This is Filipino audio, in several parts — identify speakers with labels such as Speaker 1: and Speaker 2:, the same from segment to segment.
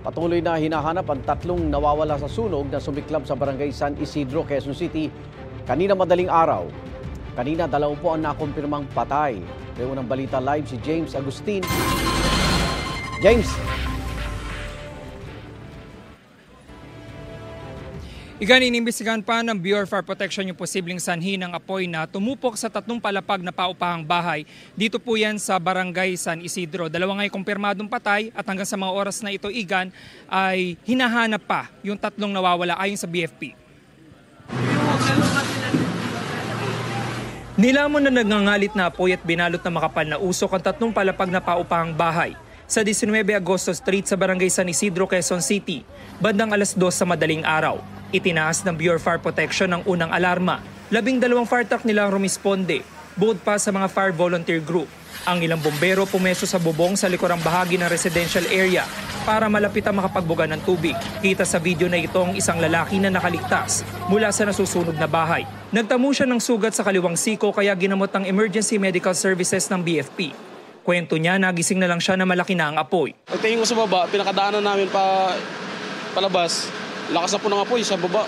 Speaker 1: Patuloy na hinahanap ang tatlong nawawala sa sunog na sumiklab sa barangay San Isidro, Quezon City kanina madaling araw. Kanina 20 ang nakumpirmang patay. May unang balita live si James Agustin. James!
Speaker 2: Inimbestigahan pa ng Bureau of Fire Protection yung posibleng sanhi ng apoy na tumupok sa tatlong palapag na paupahang bahay. Dito po yan sa barangay San Isidro. Dalawa nga'y kumpirmadong patay at hanggang sa mga oras na ito, Igan, ay hinahanap pa yung tatlong nawawala ayon sa BFP. Nilamon na nagngangalit na apoy at binalot na makapal na usok ang tatlong palapag na paupahang bahay sa 19 Agosto Street sa barangay San Isidro, Quezon City, bandang alas 2 sa madaling araw. Itinaas ng Bureau of Fire Protection ang unang alarma. 12 fire truck nila ang rumisponde, bukod pa sa mga fire volunteer group. Ang ilang bombero pumesto sa bubong sa likurang bahagi ng residential area para malapit ang makapagbuga ng tubig. Kita sa video na ito ang isang lalaki na nakaligtas mula sa nasusunog na bahay. Nagtamo siya ng sugat sa kaliwang siko kaya ginamot ng Emergency Medical Services ng BFP. Kwento niya, nagising na lang siya na malaki na ang apoy.
Speaker 3: Pagtingin ko sa baba, pinakadaanan namin palabas. Lakas na po ng apoy sa baba.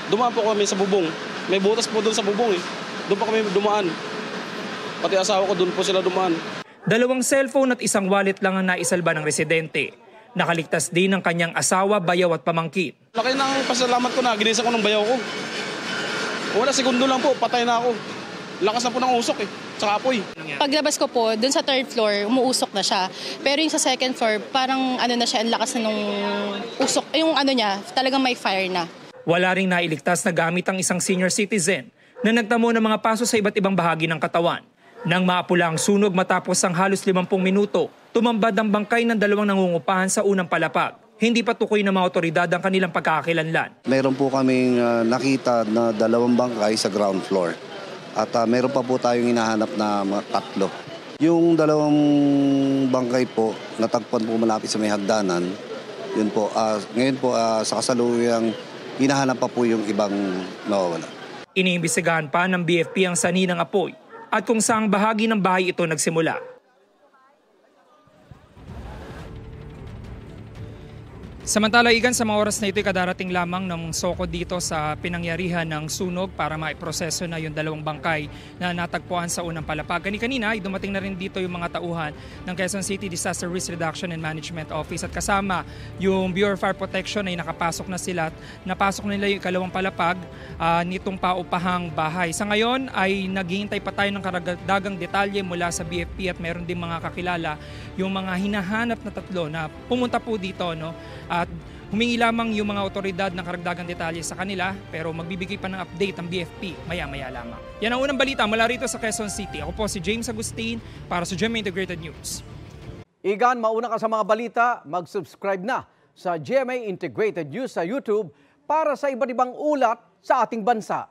Speaker 3: Dumaan po kami sa bubong. May butas po doon sa bubong eh. Doon pa kami dumaan. Pati asawa ko doon po sila dumaan.
Speaker 2: 2 cellphone at isang wallet lang ang naisalba ng residente. Nakaligtas din ang kanyang asawa, bayaw at pamangkin.
Speaker 3: Laki ng pasalamat ko na ginisa ko ng bayaw ko. Wala segundo lang po, patay na ako. Lakas na po ng usok eh, tsaka apoy.
Speaker 4: Paglabas ko po, dun sa 3rd floor, umuusok na siya. Pero yung sa 2nd floor, parang na siya, ang lakas na nung usok. Yung niya, talagang may fire na.
Speaker 2: Wala ring nailigtas na gamit ang isang senior citizen na nagtamo ng mga paso sa iba't ibang bahagi ng katawan. Nang maapula ang sunog matapos ang halos 50 minuto, tumambad ang bangkay ng 2 nangungupahan sa unang palapag. Hindi pa tukoy ng mga otoridad ang kanilang pagkakakilanlan.
Speaker 5: Meron po kaming nakita na 2 bangkay sa ground floor. At meron pa po tayong hinahanap na mga 3. Yung 2 bangkay po, natagpuan po malapit sa may hagdanan. Yun po, ngayon po sa kasaluyang hinahanap pa po yung ibang nawawala.
Speaker 2: Iniimbestigahan pa ng BFP ang sanhi ng apoy at kung saang bahagi ng bahay ito nagsimula. Samantala, Igan, sa mga oras na ito, kadarating lamang ng SOCO dito sa pinangyarihan ng sunog para maiproseso na yung 2 bangkay na natagpuan sa unang palapag. Kanina ay dumating na rin dito yung mga tauhan ng Quezon City Disaster Risk Reduction and Management Office at kasama yung Bureau of Fire Protection ay nakapasok na sila. Napasok nila yung 2 palapag nitong paupahang bahay. Sa ngayon ay naghihintay pa tayo ng karagdagang detalye mula sa BFP at meron din mga kakilala yung mga hinahanap na 3 na pumunta po dito, no? At humingi lamang yung mga otoridad ng karagdagang detalye sa kanila pero magbibigay pa ng update ang BFP maya-maya lamang. Yan ang unang balita mula rito sa Quezon City. Ako po si James Agustin para sa GMA Integrated News.
Speaker 1: Igan, mauna ka sa mga balita, mag-subscribe na sa GMA Integrated News sa YouTube para sa iba't ibang ulat sa ating bansa.